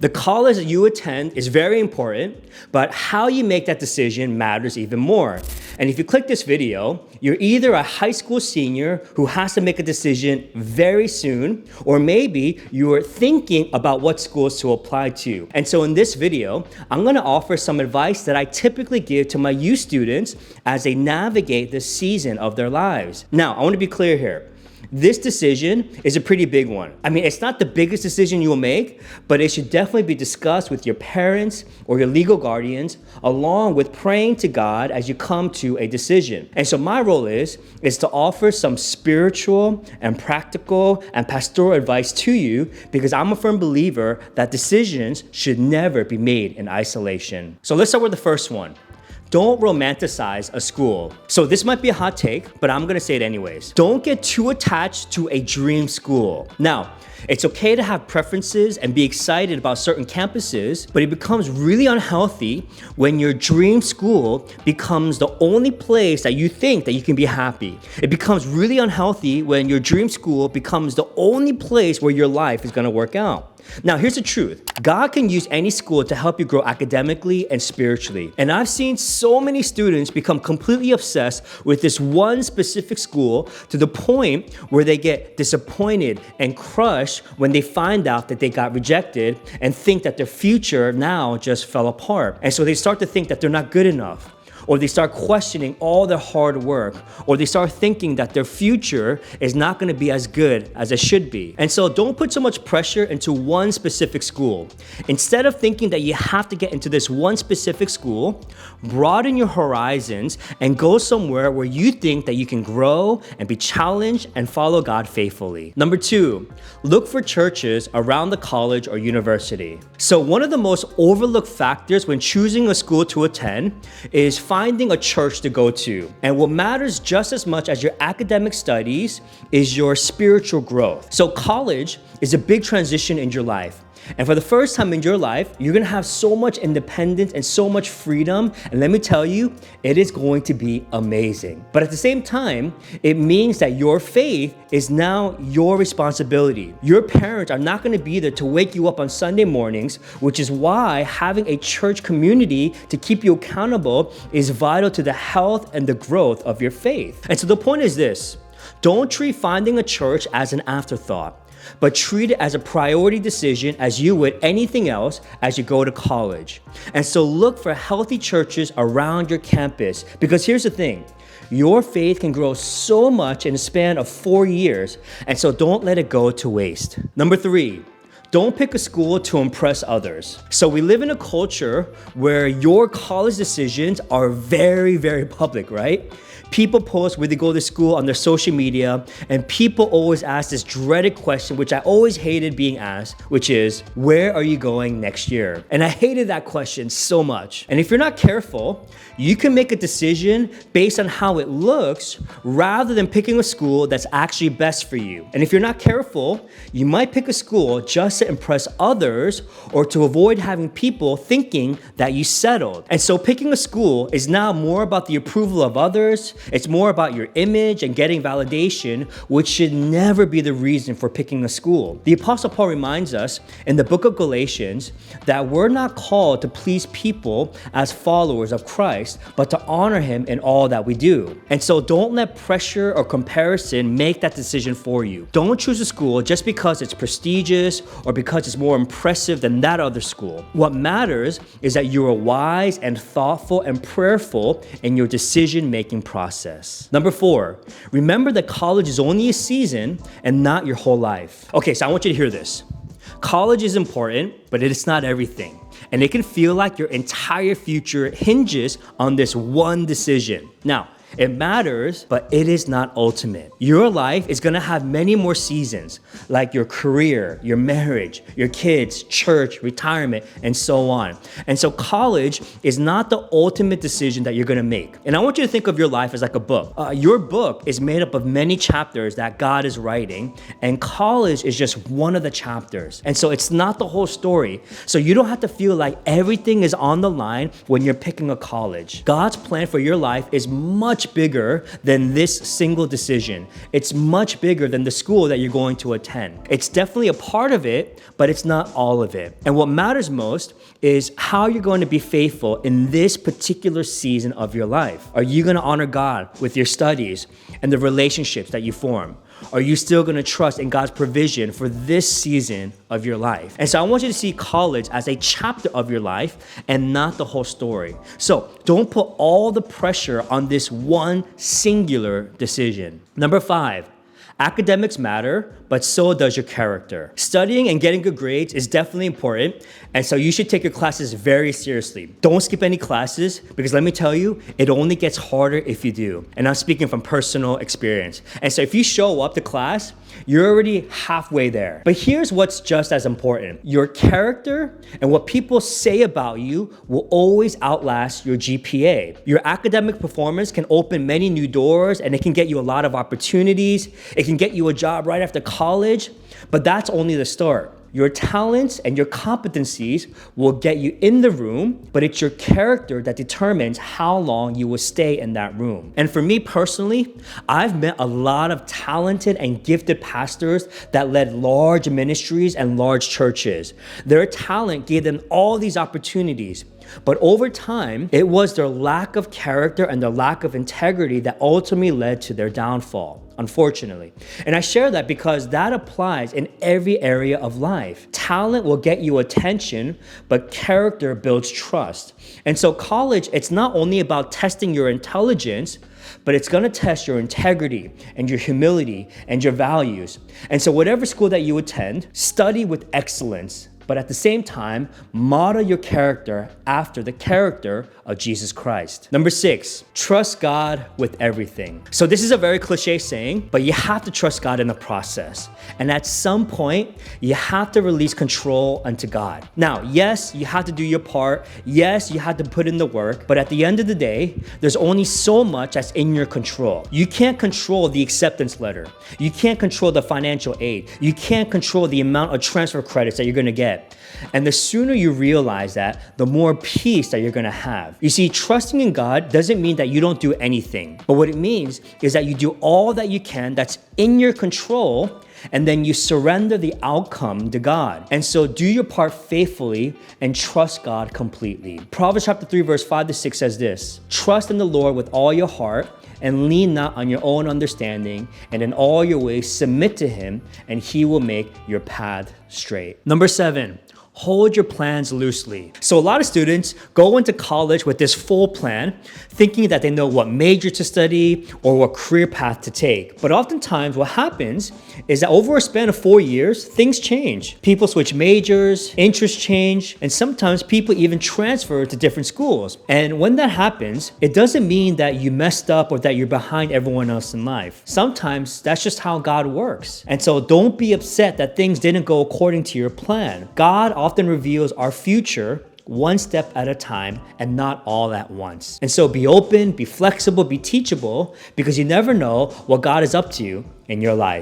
The college that you attend is very important, but how you make that decision matters even more. And if you click this video, you're either a high school senior who has to make a decision very soon, or maybe you're thinking about what schools to apply to. And so in this video, I'm gonna offer some advice that I typically give to my youth students as they navigate this season of their lives. Now, I wanna be clear here. This decision is a pretty big one. I mean, it's not the biggest decision you'll make, but it should definitely be discussed with your parents or your legal guardians, along with praying to God as you come to a decision. And so my role is to offer some spiritual and practical and pastoral advice to you, because I'm a firm believer that decisions should never be made in isolation. So let's start with the first one. Don't romanticize a school. So this might be a hot take, but I'm gonna say it anyways. Don't get too attached to a dream school. Now, it's okay to have preferences and be excited about certain campuses, but it becomes really unhealthy when your dream school becomes the only place that you think that you can be happy. It becomes really unhealthy when your dream school becomes the only place where your life is gonna work out. Now, here's the truth. God can use any school to help you grow academically and spiritually. And I've seen so many students become completely obsessed with this one specific school to the point where they get disappointed and crushed when they find out that they got rejected and think that their future now just fell apart. And so they start to think that they're not good enough, or they start questioning all their hard work, or they start thinking that their future is not gonna be as good as it should be. And so don't put so much pressure into one specific school. Instead of thinking that you have to get into this one specific school, broaden your horizons and go somewhere where you think that you can grow and be challenged and follow God faithfully. Number 2, look for churches around the college or university. So one of the most overlooked factors when choosing a school to attend is finding a church to go to. And what matters just as much as your academic studies is your spiritual growth. So college is a big transition in your life. And for the first time in your life, you're gonna have so much independence and so much freedom. And let me tell you, it is going to be amazing. But at the same time, it means that your faith is now your responsibility. Your parents are not gonna be there to wake you up on Sunday mornings, which is why having a church community to keep you accountable is vital to the health and the growth of your faith. And so the point is this: don't treat finding a church as an afterthought, but treat it as a priority decision as you would anything else as you go to college. And so look for healthy churches around your campus, because here's the thing: your faith can grow so much in a span of 4 years, and so don't let it go to waste. Number 3, don't pick a school to impress others. So we live in a culture where your college decisions are very, very public, right? People post where they go to school on their social media, and people always ask this dreaded question, which I always hated being asked, which is, where are you going next year? And I hated that question so much. And if you're not careful, you can make a decision based on how it looks rather than picking a school that's actually best for you. And if you're not careful, you might pick a school just to impress others or to avoid having people thinking that you settled. And so picking a school is now more about the approval of others. It's more about your image and getting validation, which should never be the reason for picking a school. The Apostle Paul reminds us in the book of Galatians that we're not called to please people as followers of Christ, but to honor him in all that we do. And so don't let pressure or comparison make that decision for you. Don't choose a school just because it's prestigious or because it's more impressive than that other school. What matters is that you are wise and thoughtful and prayerful in your decision-making process. Number 4, remember that college is only a season and not your whole life. Okay, so I want you to hear this. College is important, but it is not everything. And it can feel like your entire future hinges on this one decision. Now, it matters, but it is not ultimate. Your life is gonna have many more seasons, like your career, your marriage, your kids, church, retirement, and so on. And so college is not the ultimate decision that you're gonna make. And I want you to think of your life as like a book. Your book is made up of many chapters that God is writing, and college is just one of the chapters. And so it's not the whole story. So you don't have to feel like everything is on the line when you're picking a college. God's plan for your life is much much bigger than this single decision. It's much bigger than the school that you're going to attend. It's definitely a part of it, but it's not all of it. And what matters most is how you're going to be faithful in this particular season of your life. Are you going to honor God with your studies and the relationships that you form? Are you still going to trust in God's provision for this season of your life? And so I want you to see college as a chapter of your life and not the whole story. So don't put all the pressure on this one singular decision. Number 5, academics matter, but so does your character. Studying and getting good grades is definitely important, and so you should take your classes very seriously. Don't skip any classes, because let me tell you, it only gets harder if you do. And I'm speaking from personal experience. And so if you show up to class, you're already halfway there. But here's what's just as important. Your character and what people say about you will always outlast your GPA. Your academic performance can open many new doors, and it can get you a lot of opportunities. It can get you a job right after college, but that's only the start. Your talents and your competencies will get you in the room, but it's your character that determines how long you will stay in that room. And for me personally, I've met a lot of talented and gifted pastors that led large ministries and large churches. Their talent gave them all these opportunities. But over time, it was their lack of character and their lack of integrity that ultimately led to their downfall, unfortunately. And I share that because that applies in every area of life. Talent will get you attention, but character builds trust. And so college, it's not only about testing your intelligence, but it's going to test your integrity and your humility and your values. And so whatever school that you attend, study with excellence, but at the same time, model your character after the character of Jesus Christ. Number 6, trust God with everything. So this is a very cliche saying, but you have to trust God in the process. And at some point, you have to release control unto God. Now, yes, you have to do your part. Yes, you have to put in the work. But at the end of the day, there's only so much that's in your control. You can't control the acceptance letter. You can't control the financial aid. You can't control the amount of transfer credits that you're going to get. And the sooner you realize that, the more peace that you're going to have. You see, trusting in God doesn't mean that you don't do anything. But what it means is that you do all that you can that's in your control, and then you surrender the outcome to God. And so do your part faithfully and trust God completely. Proverbs chapter 3, verse 5-6 says this: trust in the Lord with all your heart, and lean not on your own understanding, and in all your ways submit to him, and he will make your path straight. Number 7, hold your plans loosely. So a lot of students go into college with this full plan, thinking that they know what major to study or what career path to take. But oftentimes what happens is that over a span of 4 years, things change. People switch majors, interests change, and sometimes people even transfer to different schools. And when that happens, it doesn't mean that you messed up or that you're behind everyone else in life. Sometimes that's just how God works. And so don't be upset that things didn't go according to your plan. God often reveals our future one step at a time and not all at once. And so be open, be flexible, be teachable, because you never know what God is up to in your life.